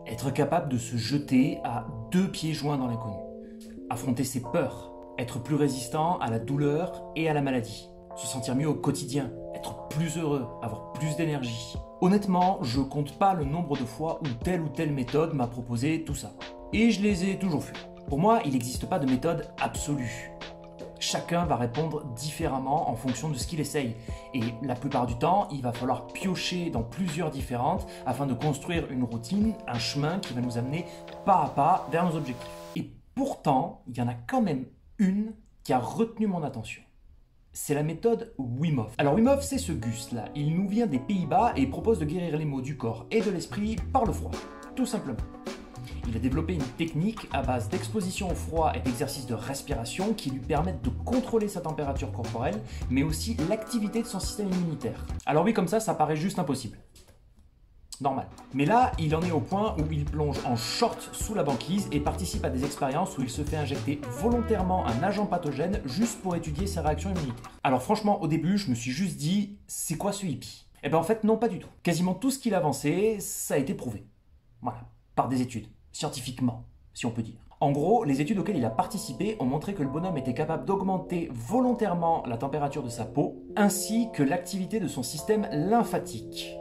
Être capable de se jeter à 2 pieds joints dans l'inconnu. Affronter ses peurs. Être plus résistant à la douleur et à la maladie. Se sentir mieux au quotidien. Être plus heureux. Avoir plus d'énergie. Honnêtement, je compte pas le nombre de fois où telle méthode m'a proposé tout ça. Et je les ai toujours fait. Pour moi, il n'existe pas de méthode absolue. Chacun va répondre différemment en fonction de ce qu'il essaye. Et la plupart du temps, il va falloir piocher dans plusieurs différentes afin de construire une routine, un chemin qui va nous amener pas à pas vers nos objectifs. Et pourtant, il y en a quand même une qui a retenu mon attention. C'est la méthode Wim Hof. Alors Wim Hof, c'est ce Gus là. Il nous vient des Pays-Bas et il propose de guérir les maux du corps et de l'esprit par le froid. Tout simplement. Il a développé une technique à base d'exposition au froid et d'exercices de respiration qui lui permettent de contrôler sa température corporelle, mais aussi l'activité de son système immunitaire. Alors oui, comme ça paraît juste impossible. Normal. Mais là, il en est au point où il plonge en short sous la banquise et participe à des expériences où il se fait injecter volontairement un agent pathogène juste pour étudier ses réactions immunitaires. Alors franchement, au début, je me suis juste dit, c'est quoi ce hippie? Eh ben en fait, non, pas du tout. Quasiment tout ce qu'il avançait, ça a été prouvé. Voilà, par des études. Scientifiquement, si on peut dire. En gros, les études auxquelles il a participé ont montré que le bonhomme était capable d'augmenter volontairement la température de sa peau, ainsi que l'activité de son système lymphatique.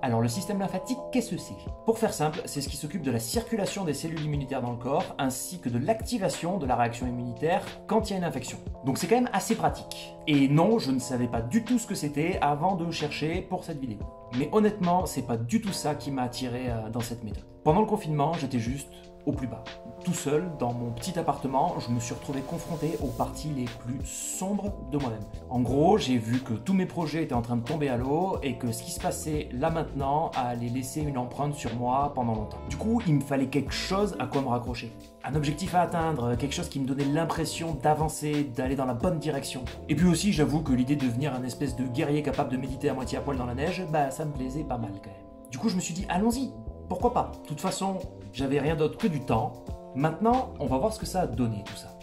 Alors le système lymphatique, qu'est-ce que c'est? Pour faire simple, c'est ce qui s'occupe de la circulation des cellules immunitaires dans le corps, ainsi que de l'activation de la réaction immunitaire quand il y a une infection. Donc c'est quand même assez pratique. Et non, je ne savais pas du tout ce que c'était avant de chercher pour cette vidéo. Mais honnêtement, c'est pas du tout ça qui m'a attiré dans cette méthode. Pendant le confinement, j'étais juste au plus bas. Tout seul, dans mon petit appartement, je me suis retrouvé confronté aux parties les plus sombres de moi-même. En gros, j'ai vu que tous mes projets étaient en train de tomber à l'eau et que ce qui se passait là maintenant allait laisser une empreinte sur moi pendant longtemps. Du coup, il me fallait quelque chose à quoi me raccrocher. Un objectif à atteindre, quelque chose qui me donnait l'impression d'avancer, d'aller dans la bonne direction. Et puis aussi, j'avoue que l'idée de devenir un espèce de guerrier capable de méditer à moitié à poil dans la neige, bah ça me plaisait pas mal quand même. Du coup, je me suis dit, allons-y, pourquoi pas? De toute façon, j'avais rien d'autre que du temps. Maintenant, on va voir ce que ça a donné tout ça.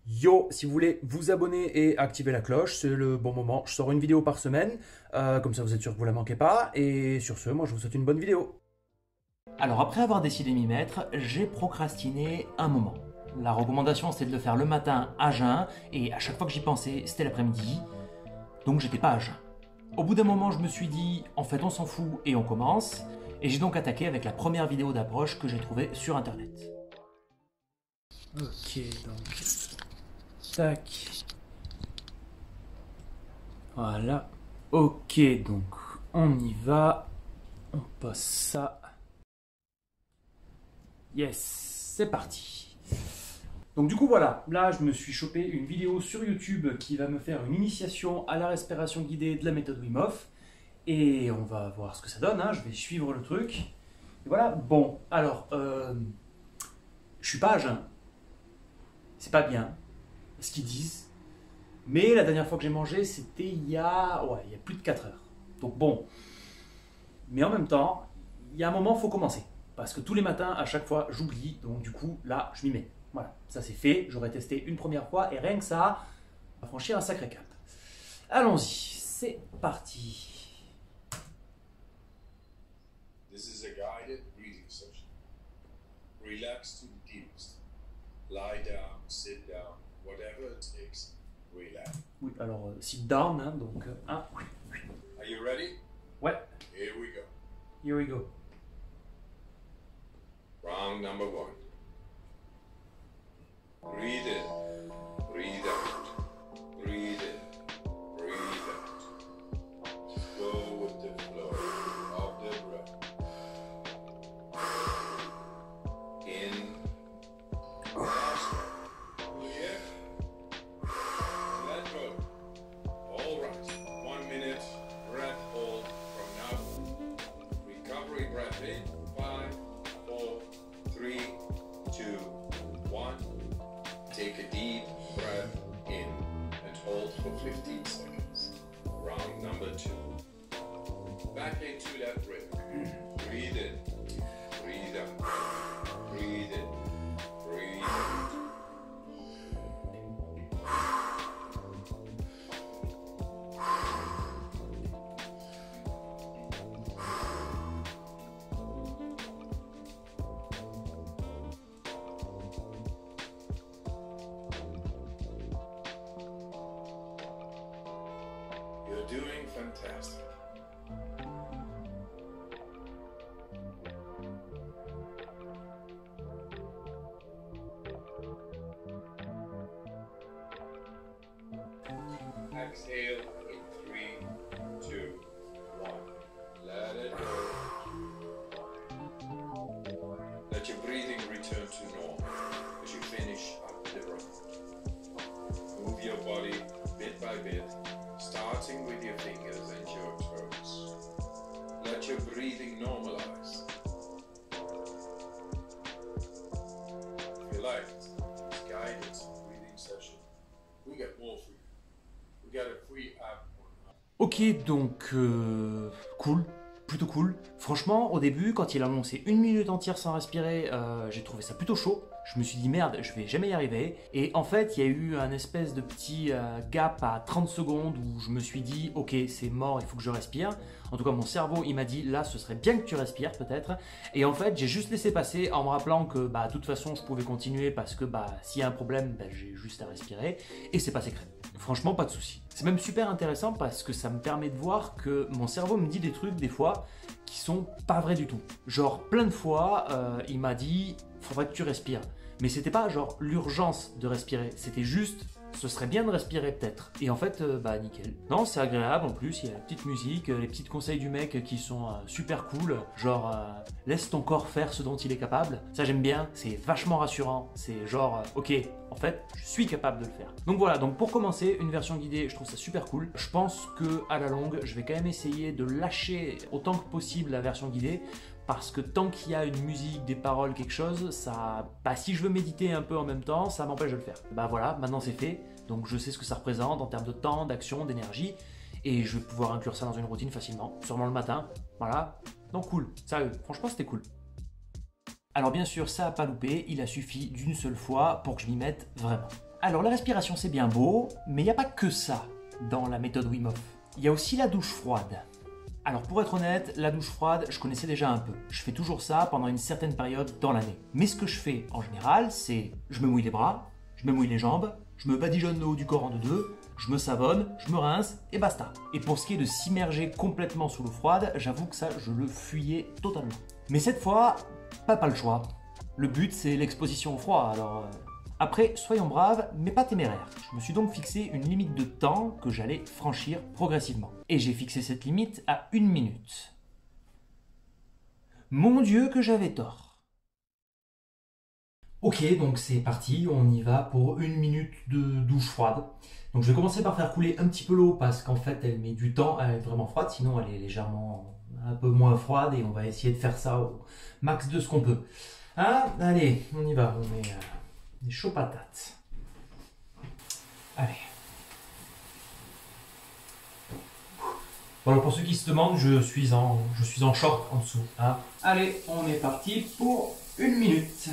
Yo, si vous voulez vous abonner et activer la cloche, c'est le bon moment. Je sors une vidéo par semaine, comme ça vous êtes sûr que vous la manquez pas. Et sur ce, moi je vous souhaite une bonne vidéo. Alors après avoir décidé de m'y mettre, j'ai procrastiné un moment. La recommandation c'était de le faire le matin à jeun, et à chaque fois que j'y pensais, c'était l'après-midi, donc j'étais pas à jeun. Au bout d'un moment, je me suis dit, en fait on s'en fout et on commence, et j'ai donc attaqué avec la première vidéo d'approche que j'ai trouvée sur internet. Ok, donc... Tac. Voilà. Ok, donc on y va. On passe ça. Yes, c'est parti. Donc du coup voilà, là je me suis chopé une vidéo sur YouTube qui va me faire une initiation à la respiration guidée de la méthode Wim Hof. Et on va voir ce que ça donne, hein. Je vais suivre le truc. Et voilà, bon, alors, je suis pas à jeun. C'est pas bien, ce qu'ils disent. Mais la dernière fois que j'ai mangé, c'était il y a plus de 4 heures. Donc bon, mais en même temps, il y a un moment, il faut commencer. Parce que tous les matins, à chaque fois, j'oublie. Donc du coup, là, je m'y mets. Voilà, ça c'est fait. J'aurais testé une première fois et rien que ça, on va franchir un sacré cap. Allons-y, c'est parti. This is a guided breathing session. Relax to the deepest. Lie down, sit down, whatever it takes. Relax. Oui, alors sit down, hein, donc Are you ready? Ouais. Here we go. Here we go. Round number 1. Breathe in, breathe out, breathe in, breathe out. Just go with the flow of the breath. In, last one. Yeah. Let go. All right. 1 minute breath hold from now. Recovery breath in. 5, 4, 3, 2, 1. Take a deep breath in and hold for 15 seconds. Round number 2. Back into that rhythm. Breathe in, breathe out. doing fantastic. Exhale in 3, 2, 1. Let it go. Let your breathing return to normal as you finish up the run. Move your body bit by bit, starting with your fingers and your toes. Let your breathing normalize. If you like this guided breathing session, we got more for you. We got a free app. Ok, donc cool, plutôt cool. Franchement, au début, quand il a annoncé 1 minute entière sans respirer, j'ai trouvé ça plutôt chaud. Je me suis dit merde, je vais jamais y arriver. Et en fait, il y a eu un espèce de petit gap à 30 secondes où je me suis dit ok, c'est mort, il faut que je respire. En tout cas, mon cerveau, il m'a dit là, ce serait bien que tu respires peut-être. Et en fait, j'ai juste laissé passer en me rappelant que bah, de toute façon, je pouvais continuer parce que bah, s'il y a un problème, bah, j'ai juste à respirer. Et c'est passé crème. Franchement, pas de souci. C'est même super intéressant parce que ça me permet de voir que mon cerveau me dit des trucs des fois qui sont pas vrais du tout. Genre plein de fois, il m'a dit faudrait que tu respires. Mais c'était pas genre l'urgence de respirer, c'était juste ce serait bien de respirer peut-être. Et en fait, bah nickel. Non, c'est agréable en plus, il y a la petite musique, les petits conseils du mec qui sont super cool. Genre, laisse ton corps faire ce dont il est capable. Ça j'aime bien, c'est vachement rassurant. C'est genre, ok, en fait, je suis capable de le faire. Donc voilà, donc pour commencer, une version guidée, je trouve ça super cool. Je pense que à la longue, je vais quand même essayer de lâcher autant que possible la version guidée. Parce que tant qu'il y a une musique, des paroles, quelque chose, ça, bah, si je veux méditer un peu en même temps, ça m'empêche de le faire. Bah voilà, maintenant c'est fait, donc je sais ce que ça représente en termes de temps, d'action, d'énergie, et je vais pouvoir inclure ça dans une routine facilement, sûrement le matin, voilà. Donc cool, sérieux, franchement c'était cool. Alors bien sûr, ça n'a pas loupé, il a suffi d'une seule fois pour que je m'y mette vraiment. Alors la respiration c'est bien beau, mais il n'y a pas que ça dans la méthode Wim Hof. Il y a aussi la douche froide. Alors pour être honnête, la douche froide, je connaissais déjà un peu. Je fais toujours ça pendant une certaine période dans l'année. Mais ce que je fais en général, c'est je me mouille les bras, je me mouille les jambes, je me badigeonne le haut du corps en deux, je me savonne, je me rince et basta. Et pour ce qui est de s'immerger complètement sous l'eau froide, j'avoue que ça, je le fuyais totalement. Mais cette fois, pas le choix. Le but, c'est l'exposition au froid, alors... Après, soyons braves, mais pas téméraires. Je me suis donc fixé une limite de temps que j'allais franchir progressivement. Et j'ai fixé cette limite à 1 minute. Mon Dieu que j'avais tort. Ok, donc c'est parti, on y va pour 1 minute de douche froide. Donc je vais commencer par faire couler un petit peu l'eau parce qu'en fait elle met du temps à être vraiment froide, sinon elle est légèrement un peu moins froide et on va essayer de faire ça au max de ce qu'on peut. Ah, allez, on y va, on met... des chauds patates. Allez. Voilà, pour ceux qui se demandent, je suis en short en dessous. Hein. Allez, on est parti pour 1 minute.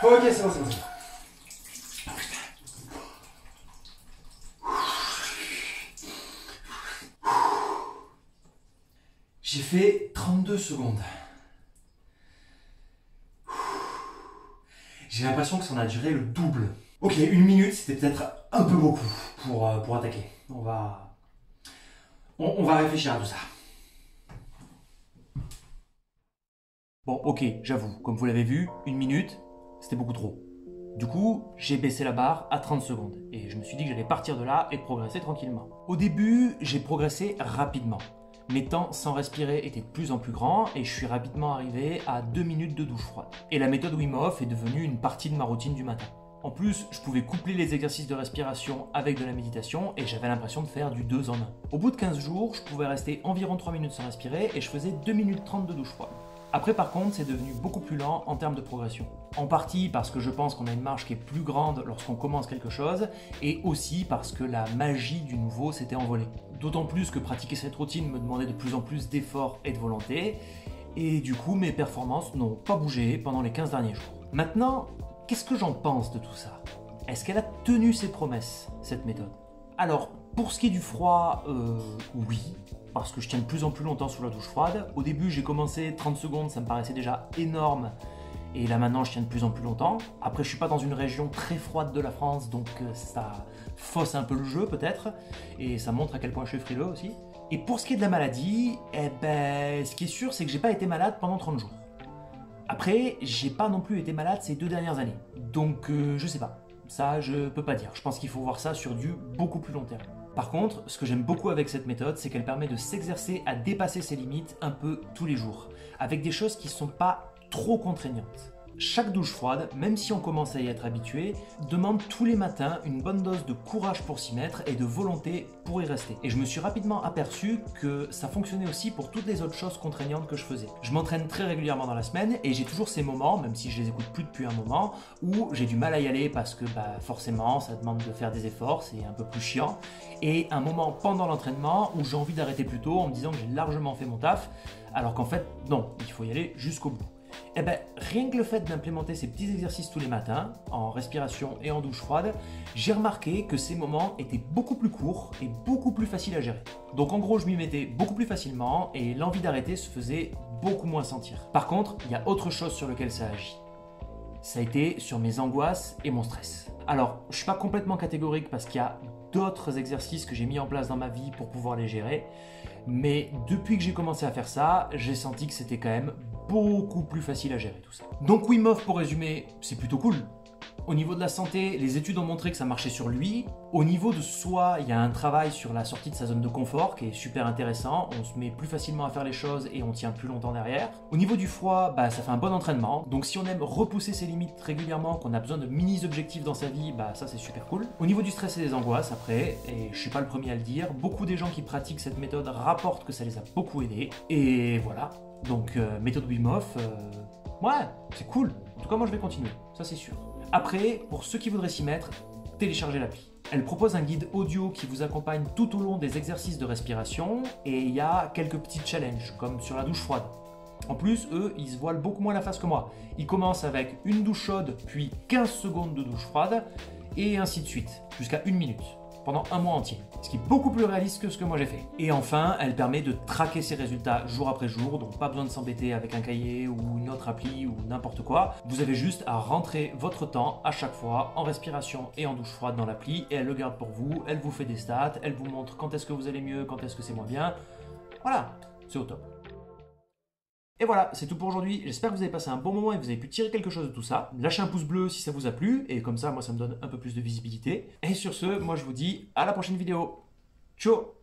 Ok, c'est bon, c'est bon. J'ai fait 32 secondes. J'ai l'impression que ça en a duré le double. Ok, 1 minute, c'était peut-être un peu beaucoup pour attaquer. On va réfléchir à tout ça. Bon, ok, j'avoue, comme vous l'avez vu, 1 minute, c'était beaucoup trop. Du coup, j'ai baissé la barre à 30 secondes et je me suis dit que j'allais partir de là et progresser tranquillement. Au début, j'ai progressé rapidement. Mes temps sans respirer étaient de plus en plus grands et je suis rapidement arrivé à 2 minutes de douche froide. Et la méthode Wim Hof est devenue une partie de ma routine du matin. En plus, je pouvais coupler les exercices de respiration avec de la méditation et j'avais l'impression de faire du 2 en 1. Au bout de 15 jours, je pouvais rester environ 3 minutes sans respirer et je faisais 2 minutes 30 de douche froide. Après par contre, c'est devenu beaucoup plus lent en termes de progression. En partie parce que je pense qu'on a une marge qui est plus grande lorsqu'on commence quelque chose, et aussi parce que la magie du nouveau s'était envolée. D'autant plus que pratiquer cette routine me demandait de plus en plus d'efforts et de volonté, et du coup mes performances n'ont pas bougé pendant les 15 derniers jours. Maintenant, qu'est-ce que j'en pense de tout ça? Est-ce qu'elle a tenu ses promesses, cette méthode? Alors, pour ce qui est du froid, oui, parce que je tiens de plus en plus longtemps sous la douche froide. Au début, j'ai commencé 30 secondes, ça me paraissait déjà énorme. Et là maintenant, je tiens de plus en plus longtemps. Après, je suis pas dans une région très froide de la France, donc ça fausse un peu le jeu peut-être. Et ça montre à quel point je suis frileux aussi. Et pour ce qui est de la maladie, eh ben, ce qui est sûr, c'est que j'ai pas été malade pendant 30 jours. Après, j'ai pas non plus été malade ces 2 dernières années. Donc, je sais pas. Ça, je peux pas dire. Je pense qu'il faut voir ça sur du beaucoup plus long terme. Par contre, ce que j'aime beaucoup avec cette méthode, c'est qu'elle permet de s'exercer à dépasser ses limites un peu tous les jours, avec des choses qui ne sont pas trop contraignantes. Chaque douche froide, même si on commence à y être habitué, demande tous les matins une bonne dose de courage pour s'y mettre et de volonté pour y rester. Et je me suis rapidement aperçu que ça fonctionnait aussi pour toutes les autres choses contraignantes que je faisais. Je m'entraîne très régulièrement dans la semaine et j'ai toujours ces moments, même si je les écoute plus depuis un moment, où j'ai du mal à y aller parce que forcément ça demande de faire des efforts, c'est un peu plus chiant. Et un moment pendant l'entraînement où j'ai envie d'arrêter plus tôt en me disant que j'ai largement fait mon taf, alors qu'en fait non, il faut y aller jusqu'au bout. Eh ben, rien que le fait d'implémenter ces petits exercices tous les matins, en respiration et en douche froide, j'ai remarqué que ces moments étaient beaucoup plus courts et beaucoup plus faciles à gérer. Donc en gros, je m'y mettais beaucoup plus facilement et l'envie d'arrêter se faisait beaucoup moins sentir. Par contre, il y a autre chose sur lequel ça agit. Ça a été sur mes angoisses et mon stress. Alors, je ne suis pas complètement catégorique parce qu'il y a d'autres exercices que j'ai mis en place dans ma vie pour pouvoir les gérer, mais depuis que j'ai commencé à faire ça, j'ai senti que c'était quand même beaucoup plus facile à gérer tout ça. Donc Wim Hof, pour résumer, c'est plutôt cool. Au niveau de la santé, les études ont montré que ça marchait sur lui. Au niveau de soi, il y a un travail sur la sortie de sa zone de confort qui est super intéressant. On se met plus facilement à faire les choses et on tient plus longtemps derrière. Au niveau du foie, ça fait un bon entraînement. Donc si on aime repousser ses limites régulièrement, qu'on a besoin de mini-objectifs dans sa vie, ça c'est super cool. Au niveau du stress et des angoisses, après, et je suis pas le premier à le dire, beaucoup des gens qui pratiquent cette méthode rapportent que ça les a beaucoup aidés. Et voilà. Donc méthode Wim Hof, ouais, c'est cool. En tout cas, moi je vais continuer, ça c'est sûr. Après, pour ceux qui voudraient s'y mettre, téléchargez l'appli. Elle propose un guide audio qui vous accompagne tout au long des exercices de respiration et il y a quelques petits challenges, comme sur la douche froide. En plus, eux, ils se voilent beaucoup moins la face que moi. Ils commencent avec une douche chaude, puis 15 secondes de douche froide, et ainsi de suite, jusqu'à 1 minute, pendant un mois entier. Ce qui est beaucoup plus réaliste que ce que moi j'ai fait. Et enfin, elle permet de traquer ses résultats jour après jour, donc pas besoin de s'embêter avec un cahier ou une autre appli ou n'importe quoi. Vous avez juste à rentrer votre temps à chaque fois en respiration et en douche froide dans l'appli, et elle le garde pour vous, elle vous fait des stats, elle vous montre quand est-ce que vous allez mieux, quand est-ce que c'est moins bien. Voilà, c'est au top. Et voilà, c'est tout pour aujourd'hui. J'espère que vous avez passé un bon moment et que vous avez pu tirer quelque chose de tout ça. Lâchez un pouce bleu si ça vous a plu, et comme ça, moi, ça me donne un peu plus de visibilité. Et sur ce, moi, je vous dis à la prochaine vidéo. Ciao!